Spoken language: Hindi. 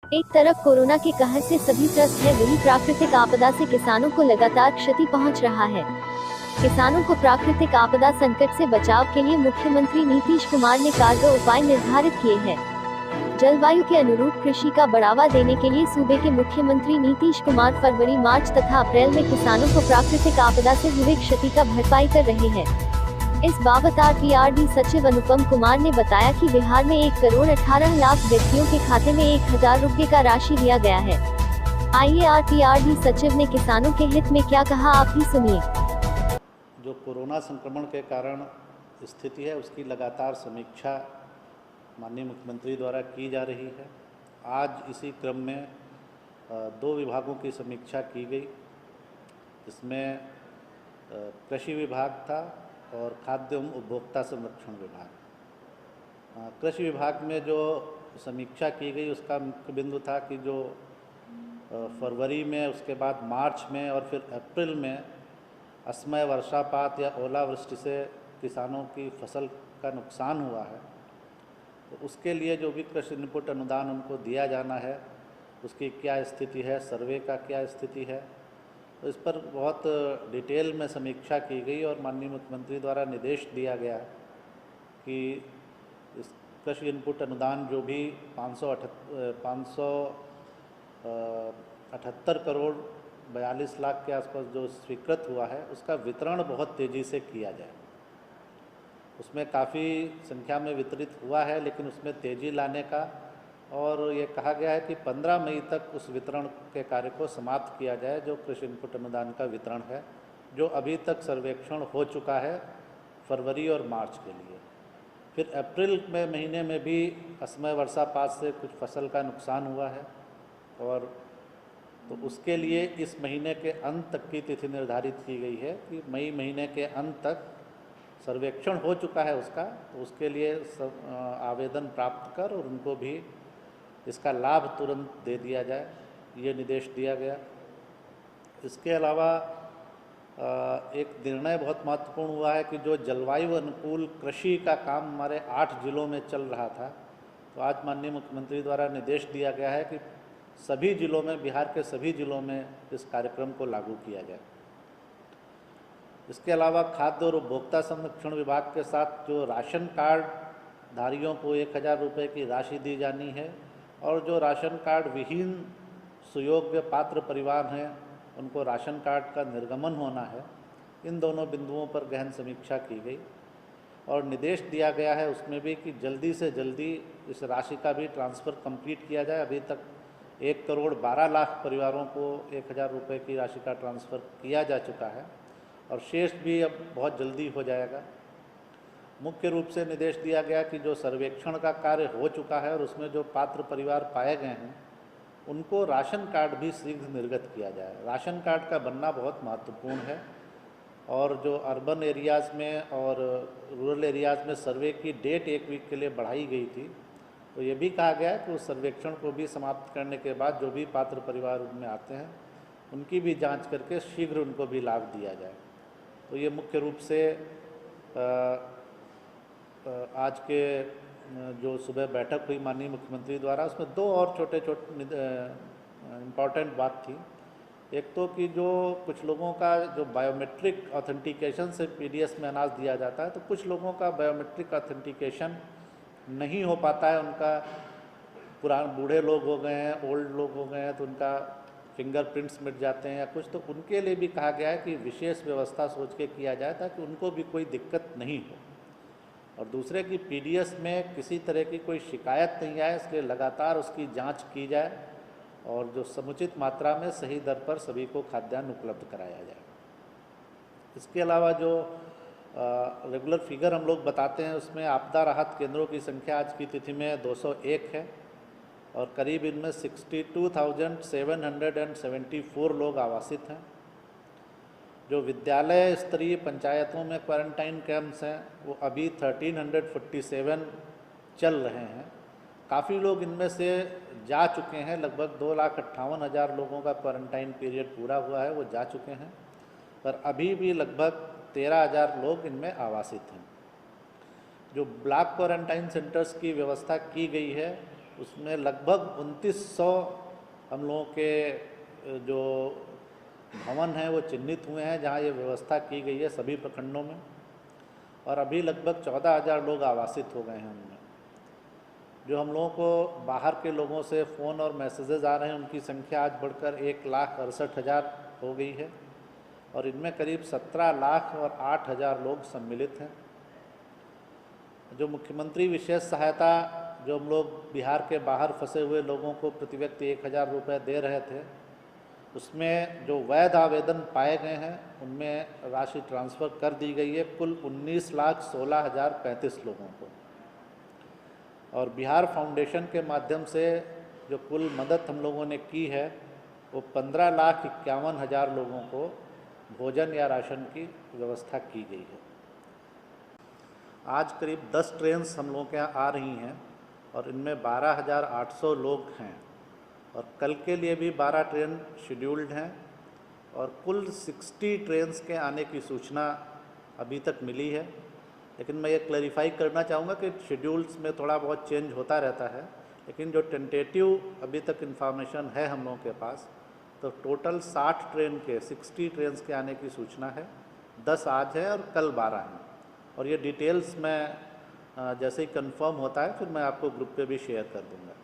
एक तरफ कोरोना के कहर से सभी त्रस्त है, वहीं प्राकृतिक आपदा से किसानों को लगातार क्षति पहुंच रहा है। किसानों को प्राकृतिक आपदा संकट से बचाव के लिए मुख्यमंत्री नीतीश कुमार ने कारगर उपाय निर्धारित किए हैं। जलवायु के अनुरूप कृषि का बढ़ावा देने के लिए सूबे के मुख्यमंत्री नीतीश कुमार फरवरी, मार्च तथा अप्रैल में किसानों को प्राकृतिक आपदा से हुई क्षति का भरपाई कर रहे हैं। इस बाबत आरटीआरडी सचिव अनुपम कुमार ने बताया कि बिहार में 1,18,00,000 व्यक्तियों के खाते में 1,000 रुपये का राशि दिया गया है। आइए आरटीआरडी सचिव ने किसानों के हित में क्या कहा, आप भी सुनिए। जो कोरोना संक्रमण के कारण स्थिति है उसकी लगातार समीक्षा माननीय मुख्यमंत्री द्वारा की जा रही है। आज इसी क्रम में 2 विभागों की समीक्षा की गई। इसमें कृषि विभाग था और खाद्य एवं उपभोक्ता संरक्षण विभाग। कृषि विभाग में जो समीक्षा की गई उसका मुख्य बिंदु था कि जो फरवरी में, उसके बाद मार्च में और फिर अप्रैल में असमय वर्षापात या ओलावृष्टि से किसानों की फसल का नुकसान हुआ है, तो उसके लिए जो भी कृषि इनपुट अनुदान उनको दिया जाना है उसकी क्या स्थिति है, सर्वे का क्या स्थिति है, तो इस पर बहुत डिटेल में समीक्षा की गई और माननीय मुख्यमंत्री द्वारा निर्देश दिया गया कि इस कृषि इनपुट अनुदान जो भी 578 करोड़ 42 लाख के आसपास जो स्वीकृत हुआ है उसका वितरण बहुत तेज़ी से किया जाए। उसमें काफ़ी संख्या में वितरित हुआ है, लेकिन उसमें तेज़ी लाने का और ये कहा गया है कि 15 मई तक उस वितरण के कार्य को समाप्त किया जाए, जो कृषि इनपुट अनुदान का वितरण है, जो अभी तक सर्वेक्षण हो चुका है फरवरी और मार्च के लिए। फिर अप्रैल में महीने में भी असमय वर्षापात से कुछ फसल का नुकसान हुआ है और तो उसके लिए इस महीने के अंत तक की तिथि निर्धारित की गई है कि मई महीने के अंत तक सर्वेक्षण हो चुका है उसका, तो उसके लिए आवेदन प्राप्त कर और उनको भी इसका लाभ तुरंत दे दिया जाए, ये निर्देश दिया गया। इसके अलावा एक निर्णय बहुत महत्वपूर्ण हुआ है कि जो जलवायु अनुकूल कृषि का काम हमारे 8 जिलों में चल रहा था, तो आज माननीय मुख्यमंत्री द्वारा निर्देश दिया गया है कि सभी जिलों में, बिहार के सभी जिलों में इस कार्यक्रम को लागू किया जाए। इसके अलावा खाद्य और उपभोक्ता संरक्षण विभाग के साथ जो राशन कार्ड धारियों को 1,000 रुपये की राशि दी जानी है और जो राशन कार्ड विहीन सुयोग्य पात्र परिवार हैं उनको राशन कार्ड का निर्गमन होना है, इन दोनों बिंदुओं पर गहन समीक्षा की गई और निर्देश दिया गया है उसमें भी कि जल्दी से जल्दी इस राशि का भी ट्रांसफ़र कंप्लीट किया जाए। अभी तक 1,12,00,000 परिवारों को 1,000 रुपये की राशि का ट्रांसफ़र किया जा चुका है और शेष भी अब बहुत जल्दी हो जाएगा। मुख्य रूप से निर्देश दिया गया कि जो सर्वेक्षण का कार्य हो चुका है और उसमें जो पात्र परिवार पाए गए हैं उनको राशन कार्ड भी शीघ्र निर्गत किया जाए। राशन कार्ड का बनना बहुत महत्वपूर्ण है और जो अर्बन एरियाज़ में और रूरल एरियाज़ में सर्वे की डेट 1 वीक के लिए बढ़ाई गई थी, तो ये भी कहा गया है कि उस सर्वेक्षण को भी समाप्त करने के बाद जो भी पात्र परिवार उनमें आते हैं उनकी भी जांच करके शीघ्र उनको भी लाभ दिया जाए। तो ये मुख्य रूप से आज के जो सुबह बैठक हुई माननीय मुख्यमंत्री द्वारा, उसमें 2 और छोटे इम्पॉर्टेंट बात थी। एक तो कि जो कुछ लोगों का जो बायोमेट्रिक ऑथेंटिकेशन से पीडीएस में अनाज दिया जाता है, तो कुछ लोगों का बायोमेट्रिक ऑथेंटिकेशन नहीं हो पाता है, उनका बूढ़े लोग हो गए हैं, ओल्ड लोग हो गए हैं, तो उनका फिंगरप्रिंट्स मिट जाते हैं या कुछ, तो उनके लिए भी कहा गया है कि विशेष व्यवस्था सोच के किया जाए ताकि उनको भी कोई दिक्कत नहीं हो। और दूसरे कि पीडीएस में किसी तरह की कोई शिकायत नहीं आए, इसलिए लगातार उसकी जांच की जाए और जो समुचित मात्रा में सही दर पर सभी को खाद्यान्न उपलब्ध कराया जाए। इसके अलावा जो रेगुलर फिगर हम लोग बताते हैं उसमें आपदा राहत केंद्रों की संख्या आज की तिथि में 201 है और करीब इनमें 62,774 लोग आवासित हैं। जो विद्यालय स्तरीय पंचायतों में क्वारंटाइन कैंप्स हैं वो अभी 1347 चल रहे हैं। काफ़ी लोग इनमें से जा चुके हैं, लगभग 2,58,000 लोगों का क्वारंटाइन पीरियड पूरा हुआ है, वो जा चुके हैं, पर अभी भी लगभग 13,000 लोग इनमें आवासित हैं। जो ब्लॉक क्वारंटाइन सेंटर्स की व्यवस्था की गई है उसमें लगभग 2900 हम लोगों के जो भवन हैं वो चिन्हित हुए हैं जहाँ ये व्यवस्था की गई है सभी प्रखंडों में, और अभी लगभग 14,000 लोग आवासित हो गए हैं उनमें। जो हम लोगों को बाहर के लोगों से फ़ोन और मैसेजेस आ रहे हैं उनकी संख्या आज बढ़कर 1,68,000 हो गई है, और इनमें करीब 17 लाख और 8,000 लोग सम्मिलित हैं। जो मुख्यमंत्री विशेष सहायता जो हम लोग बिहार के बाहर फंसे हुए लोगों को प्रति व्यक्ति 1,000 रुपये दे रहे थे, उसमें जो वैध आवेदन पाए गए हैं उनमें राशि ट्रांसफ़र कर दी गई है कुल 19,16,035 लोगों को। और बिहार फाउंडेशन के माध्यम से जो कुल मदद हम लोगों ने की है वो 15,51,000 लोगों को भोजन या राशन की व्यवस्था की गई है। आज करीब 10 ट्रेन्स हम लोगों के यहाँ आ रही हैं और इनमें 12,800 लोग हैं, और कल के लिए भी 12 ट्रेन शेड्यूल्ड हैं, और कुल 60 ट्रेन्स के आने की सूचना अभी तक मिली है। लेकिन मैं ये क्लैरिफाई करना चाहूँगा कि शेड्यूल्स में थोड़ा बहुत चेंज होता रहता है, लेकिन जो टेंटेटिव अभी तक इन्फॉर्मेशन है हम लोगों के पास, तो टोटल 60 ट्रेन्स के आने की सूचना है। 10 आज है और कल 12 हैं, और ये डिटेल्स मैं जैसे ही कंफर्म होता है फिर मैं आपको ग्रुप पे भी शेयर कर दूँगा।